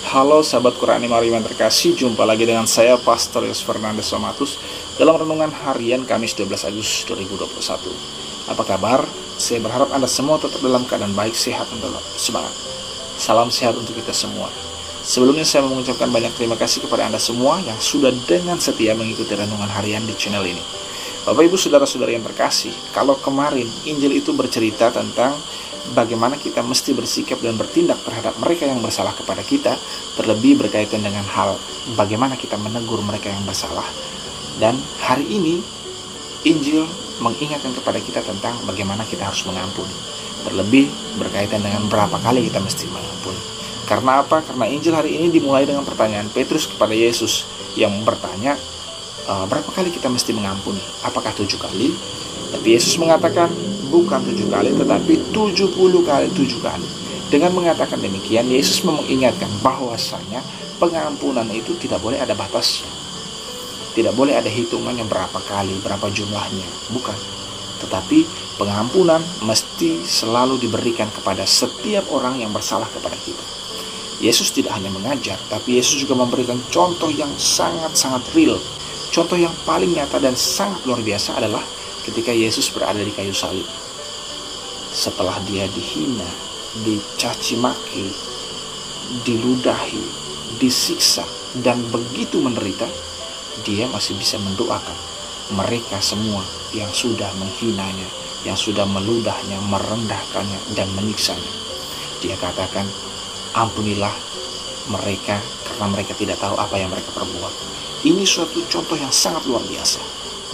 Halo sahabat Qurani Mariam yang terkasih, jumpa lagi dengan saya Pastor Yos Fernandes Somatus dalam renungan harian Kamis 12 Agustus 2021. Apa kabar? Saya berharap Anda semua tetap dalam keadaan baik, sehat, dan tetap semangat. Salam sehat untuk kita semua. Sebelumnya saya mengucapkan banyak terima kasih kepada Anda semua yang sudah dengan setia mengikuti renungan harian di channel ini. Bapak Ibu Saudara-saudari yang terkasih, kalau kemarin Injil itu bercerita tentang bagaimana kita mesti bersikap dan bertindak terhadap mereka yang bersalah kepada kita, terlebih berkaitan dengan hal bagaimana kita menegur mereka yang bersalah. Dan hari ini Injil mengingatkan kepada kita tentang bagaimana kita harus mengampuni, terlebih berkaitan dengan berapa kali kita mesti mengampuni. Karena apa? Karena Injil hari ini dimulai dengan pertanyaan Petrus kepada Yesus yang bertanya, berapa kali kita mesti mengampuni? Apakah 7 kali? Tapi Yesus mengatakan, bukan 7 kali, tetapi 70 kali 7 kali. Dengan mengatakan demikian, Yesus mengingatkan bahwasanya pengampunan itu tidak boleh ada batasnya. Tidak boleh ada hitungannya berapa kali, berapa jumlahnya. Bukan. Tetapi pengampunan mesti selalu diberikan kepada setiap orang yang bersalah kepada kita. Yesus tidak hanya mengajar, tapi Yesus juga memberikan contoh yang sangat-sangat real. Contoh yang paling nyata dan sangat luar biasa adalah ketika Yesus berada di kayu salib. Setelah dia dihina, dicaci maki, diludahi, disiksa, dan begitu menderita, dia masih bisa mendoakan mereka semua yang sudah menghinanya, yang sudah meludahnya, merendahkannya, dan menyiksanya. Dia katakan, ampunilah mereka karena mereka tidak tahu apa yang mereka perbuat. Ini suatu contoh yang sangat luar biasa.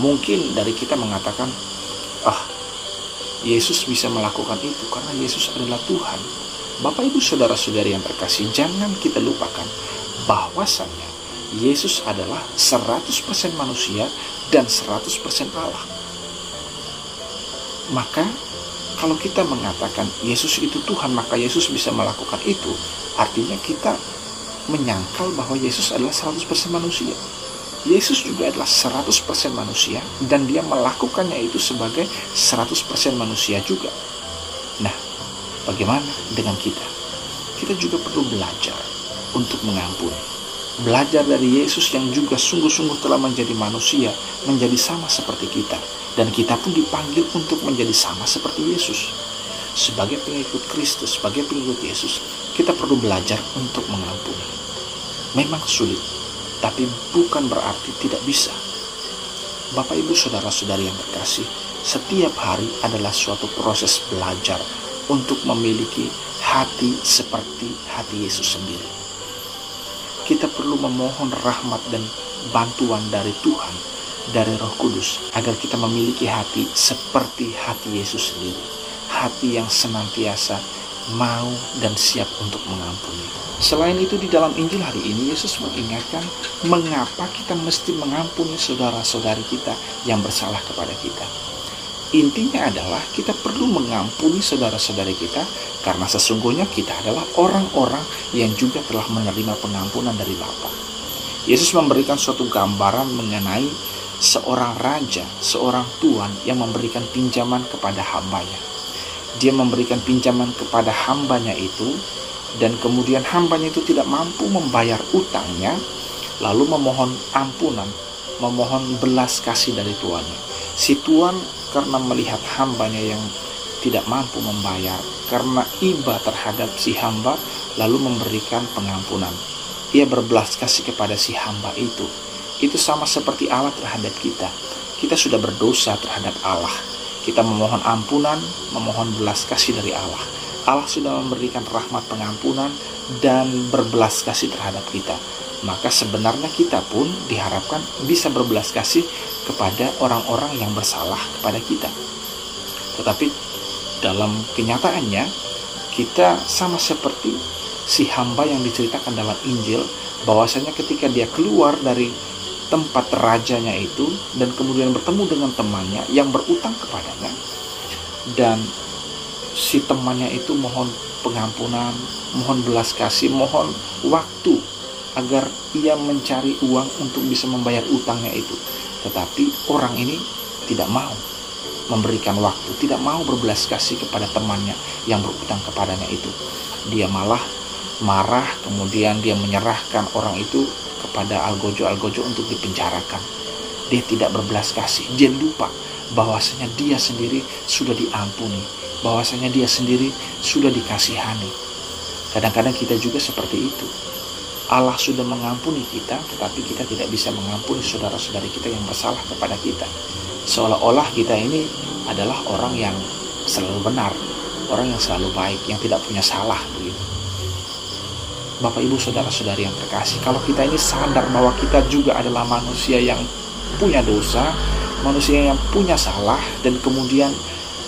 Mungkin dari kita mengatakan, Yesus bisa melakukan itu karena Yesus adalah Tuhan. Bapak Ibu Saudara-saudari yang terkasih, jangan kita lupakan bahwasanya Yesus adalah 100% manusia dan 100% Allah. Maka kalau kita mengatakan Yesus itu Tuhan, maka Yesus bisa melakukan itu. Artinya kita menyangkal bahwa Yesus adalah 100% manusia. Yesus juga adalah 100% manusia dan dia melakukannya itu sebagai 100% manusia juga. Nah, bagaimana dengan kita? Kita juga perlu belajar untuk mengampuni. Belajar dari Yesus yang juga sungguh-sungguh telah menjadi manusia, menjadi sama seperti kita. Dan kita pun dipanggil untuk menjadi sama seperti Yesus. Sebagai pengikut Kristus, sebagai pengikut Yesus, kita perlu belajar untuk mengampuni. Memang sulit, tapi bukan berarti tidak bisa. Bapak Ibu Saudara-saudari yang terkasih, setiap hari adalah suatu proses belajar untuk memiliki hati seperti hati Yesus sendiri. Kita perlu memohon rahmat dan bantuan dari Tuhan, dari Roh Kudus, agar kita memiliki hati seperti hati Yesus sendiri. Hati yang senantiasa mau dan siap untuk mengampuni. Selain itu, di dalam Injil hari ini Yesus mengingatkan mengapa kita mesti mengampuni saudara-saudari kita yang bersalah kepada kita. Intinya adalah kita perlu mengampuni saudara-saudari kita karena sesungguhnya kita adalah orang-orang yang juga telah menerima pengampunan dari Bapa. Yesus memberikan suatu gambaran mengenai seorang raja, seorang tuan yang memberikan pinjaman kepada hambanya. Dia memberikan pinjaman kepada hambanya itu, dan kemudian hambanya itu tidak mampu membayar utangnya, lalu memohon ampunan, memohon belas kasih dari tuannya. Si tuan karena melihat hambanya yang tidak mampu membayar, karena iba terhadap si hamba, lalu memberikan pengampunan. Ia berbelas kasih kepada si hamba itu. Itu sama seperti Allah terhadap kita. Kita sudah berdosa terhadap Allah. Kita memohon ampunan, memohon belas kasih dari Allah. Allah sudah memberikan rahmat pengampunan dan berbelas kasih terhadap kita. Maka sebenarnya kita pun diharapkan bisa berbelas kasih kepada orang-orang yang bersalah kepada kita. Tetapi dalam kenyataannya, kita sama seperti si hamba yang diceritakan dalam Injil, bahwasanya ketika dia keluar dari tempat rajanya itu dan kemudian bertemu dengan temannya yang berutang kepadanya, dan si temannya itu mohon pengampunan, mohon belas kasih, mohon waktu agar ia mencari uang untuk bisa membayar utangnya itu. Tetapi orang ini tidak mau memberikan waktu, tidak mau berbelas kasih kepada temannya yang berutang kepadanya itu. Dia malah marah, kemudian dia menyerahkan orang itu kepada algojo untuk dipenjarakan. Dia tidak berbelas kasih. Dia lupa bahwasanya dia sendiri sudah diampuni, bahwasanya dia sendiri sudah dikasihani. Kadang-kadang kita juga seperti itu. Allah sudah mengampuni kita, tetapi kita tidak bisa mengampuni saudara-saudari kita yang bersalah kepada kita. Seolah-olah kita ini adalah orang yang selalu benar, orang yang selalu baik, yang tidak punya salah begitu. Bapak Ibu saudara-saudari yang terkasih, kalau kita ini sadar bahwa kita juga adalah manusia yang punya dosa, manusia yang punya salah, dan kemudian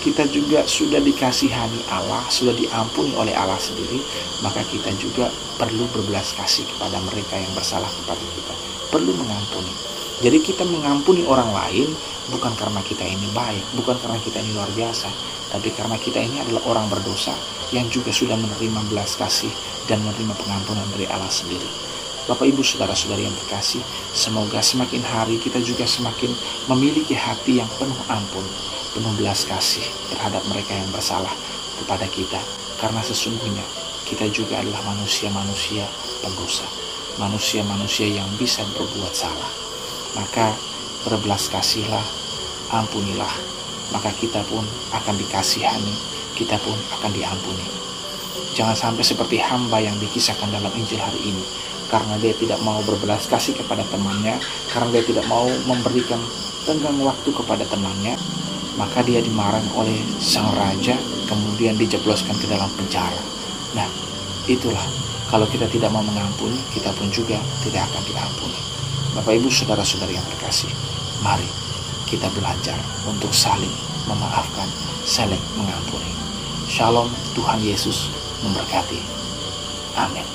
kita juga sudah dikasihani Allah, sudah diampuni oleh Allah sendiri, maka kita juga perlu berbelas kasih kepada mereka yang bersalah kepada kita, perlu mengampuni. Jadi kita mengampuni orang lain bukan karena kita ini baik, bukan karena kita ini luar biasa, tapi karena kita ini adalah orang berdosa yang juga sudah menerima belas kasih dan menerima pengampunan dari Allah sendiri. Bapak Ibu saudara-saudari yang terkasih, semoga semakin hari kita juga semakin memiliki hati yang penuh ampun, penuh belas kasih terhadap mereka yang bersalah kepada kita, karena sesungguhnya kita juga adalah manusia-manusia pendosa, manusia-manusia yang bisa berbuat salah. Maka berbelas kasihlah, ampunilah, maka kita pun akan dikasihani, kita pun akan diampuni. Jangan sampai seperti hamba yang dikisahkan dalam Injil hari ini, karena dia tidak mau berbelas kasih kepada temannya, karena dia tidak mau memberikan tenggang waktu kepada temannya, maka dia dimarahi oleh sang raja, kemudian dijebloskan ke dalam penjara. Nah, itulah, kalau kita tidak mau mengampuni, kita pun juga tidak akan diampuni. Bapak Ibu saudara-saudari yang terkasih, mari kita belajar untuk saling memaafkan, saling mengampuni. Shalom, Tuhan Yesus memberkati. Amin.